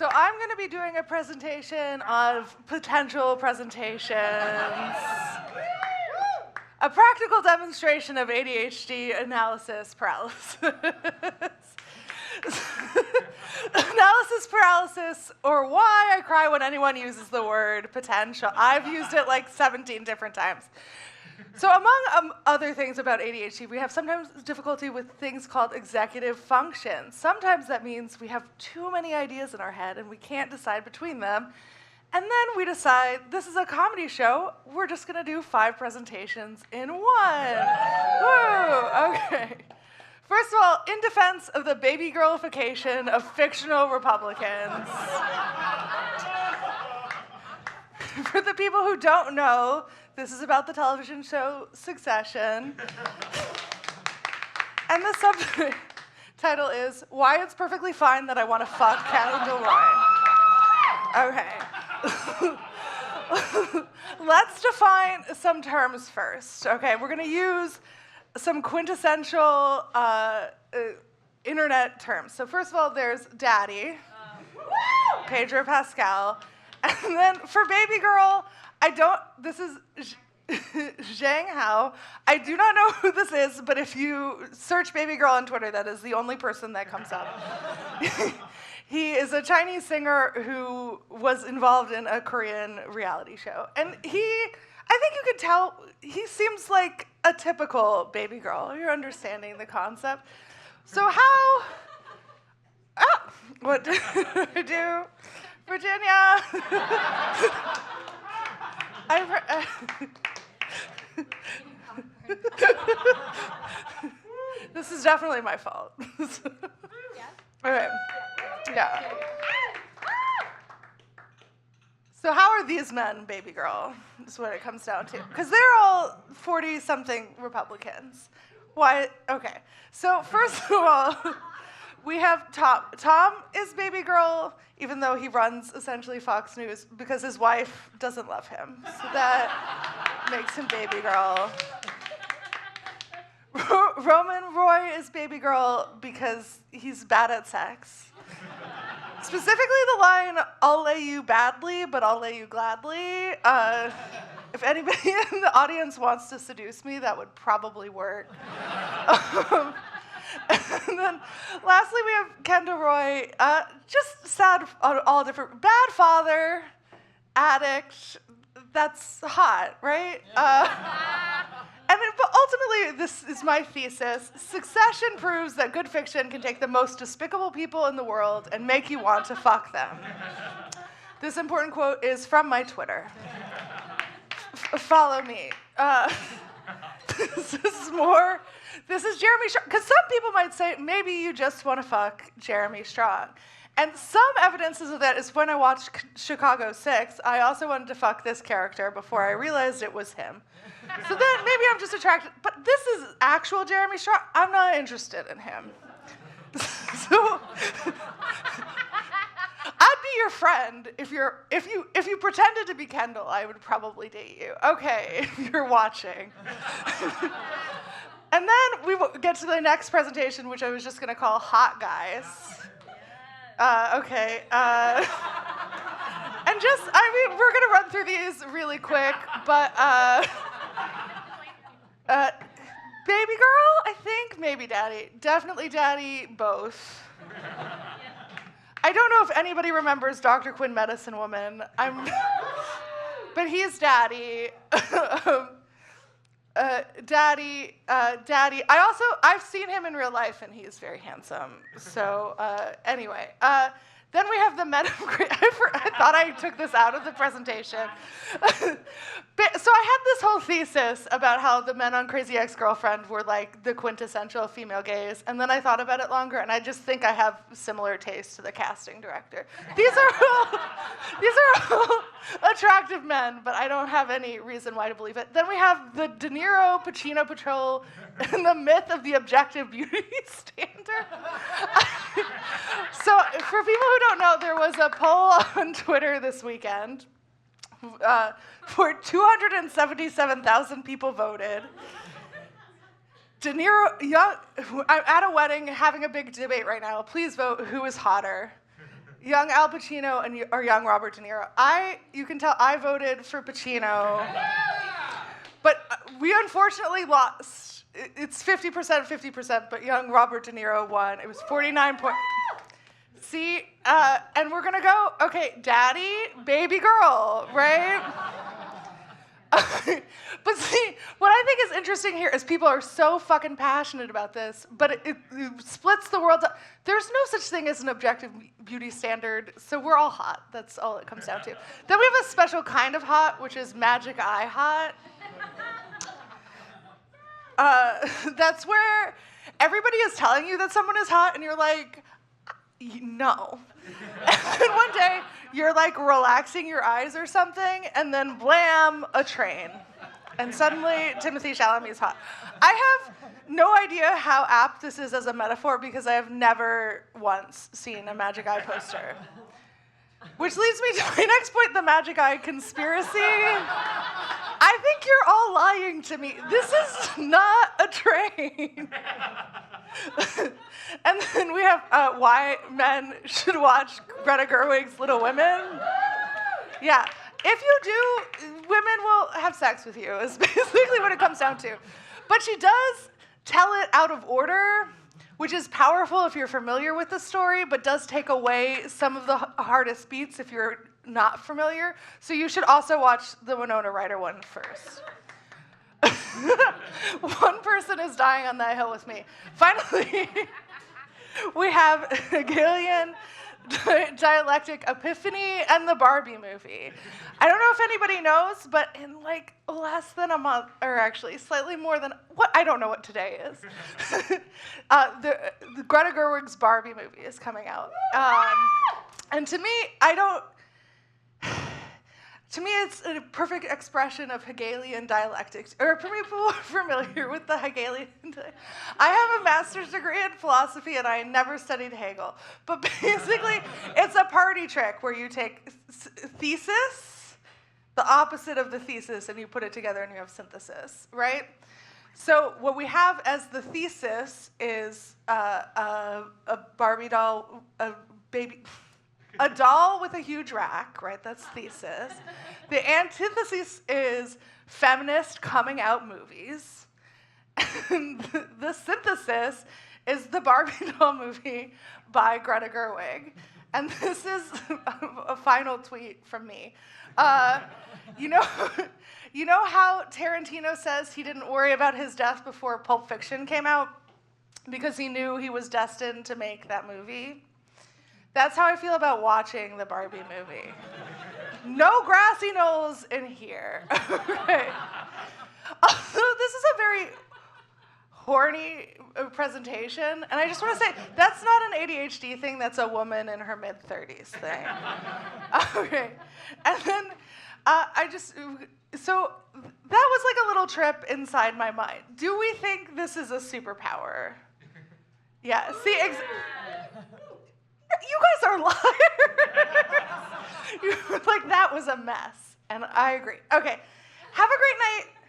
So I'm going to be doing a presentation of potential presentations. A practical demonstration of ADHD analysis paralysis. Analysis paralysis, or why I cry when anyone uses the word potential. I've used it like 17 different times. So among other things about ADHD, we have sometimes difficulty with things called executive function. Sometimes that means we have too many ideas in our head and we can't decide between them. And then we decide, this is a comedy show, we're just gonna do 5 presentations in one. Woo, okay. First of all, in defense of the baby girlification of fictional Republicans. For the people who don't know, this is about the television show Succession. And the subtitle is, Why It's Perfectly Fine That I Want to Fuck Kendall Roy. Okay. Let's define some terms first. Okay, we're gonna use some quintessential internet terms. So first of all, there's daddy, Pedro Pascal. And then for baby girl, this is Zhang Hao. I do not know who this is, but if you search baby girl on Twitter, that is the only person that comes up. He is a Chinese singer who was involved in a Korean reality show. And I think you could tell, he seems like a typical baby girl. You're understanding the concept. So what do I do? Virginia. This is definitely my fault. Okay. Yeah. So how are these men, baby girl? Is what it comes down to. Because they're all 40-something Republicans. Why? Okay. So first of all, we have Tom. Tom is baby girl, even though he runs essentially Fox News because his wife doesn't love him. So that makes him baby girl. Roman Roy is baby girl because he's bad at sex. Specifically the line, I'll lay you badly, but I'll lay you gladly. If anybody in the audience wants to seduce me, that would probably work. And then lastly, we have Kendall Roy, just sad on all different, bad father, addict, that's hot, right? But ultimately, this is my thesis. Succession proves that good fiction can take the most despicable people in the world and make you want to fuck them. This important quote is from my Twitter. Follow me. This is Jeremy Strong, because some people might say, maybe you just want to fuck Jeremy Strong. And some evidences of that is when I watched Chicago 6, I also wanted to fuck this character before I realized it was him. So then maybe I'm just attracted, but this is actual Jeremy Strong. I'm not interested in him. So I'd be your friend if you pretended to be Kendall, I would probably date you. Okay, if you're watching. And then we get to the next presentation, which I was just gonna call Hot Guys. Okay. And we're gonna run through these really quick, but baby girl, I think, maybe daddy. Definitely daddy, both. I don't know if anybody remembers Dr. Quinn Medicine Woman. But he's daddy. Daddy. I've seen him in real life, and he's very handsome. So anyway, then we have the men of I thought I took this out of the presentation. So I had this whole thesis about how the men on Crazy Ex-Girlfriend were like the quintessential female gaze, and then I thought about it longer, and I just think I have similar taste to the casting director. These are all attractive men, but I don't have any reason why to believe it. Then we have the De Niro Pacino patrol and the myth of the objective beauty standard. So for people who don't know, there was a poll on Twitter this weekend where 277,000 people voted. De Niro, I'm at a wedding having a big debate right now. Please vote who is hotter. young Al Pacino or young Robert De Niro. You can tell I voted for Pacino, but we unfortunately lost. It's 50%, 50%, but young Robert De Niro won. It was 49 points. See, and we're gonna go, okay, daddy, baby girl, right? But see, what I think is interesting here is people are so fucking passionate about this, but it splits the world up. There's no such thing as an objective beauty standard, so we're all hot. That's all it comes down to. Then we have a special kind of hot, which is magic eye hot. That's where everybody is telling you that someone is hot, and you're like, no. And then one day, you're like relaxing your eyes or something, and then blam, a train. And suddenly, Timothée Chalamet's hot. I have no idea how apt this is as a metaphor because I have never once seen a magic eye poster. Which leads me to my next point, the magic eye conspiracy. I think you're all lying to me. This is not a train. And then we have why men should watch Greta Gerwig's Little Women. Yeah, if you do, women will have sex with you, is basically what it comes down to. But she does tell it out of order, which is powerful if you're familiar with the story, but does take away some of the hardest beats if you're not familiar. So you should also watch the Winona Ryder one first. One person is dying on that hill with me. Finally, we have Hegelian dialectic epiphany and the Barbie movie. I don't know if anybody knows, but in like less than a month, or actually slightly more than, I don't know what today is. The Greta Gerwig's Barbie movie is coming out. And to me, to me, it's a perfect expression of Hegelian dialectics. Or for people who are familiar with the Hegelian, I have a master's degree in philosophy and I never studied Hegel. But basically, it's a party trick where you take thesis, the opposite of the thesis, and you put it together and you have synthesis, right? So what we have as the thesis is a Barbie doll, a doll with a huge rack, right? That's thesis. The antithesis is feminist coming out movies. And the synthesis is the Barbie doll movie by Greta Gerwig. And this is a final tweet from me. You know how Tarantino says he didn't worry about his death before Pulp Fiction came out because he knew he was destined to make that movie? That's how I feel about watching the Barbie movie. No grassy knolls in here. Okay. Also, this is a very horny presentation, and I just want to say, that's not an ADHD thing, that's a woman in her mid-30s thing. Okay. And then so that was like a little trip inside my mind. Do we think this is a superpower? Yeah, see, you guys are liars. Like, that was a mess. And I agree. Okay. Have a great night.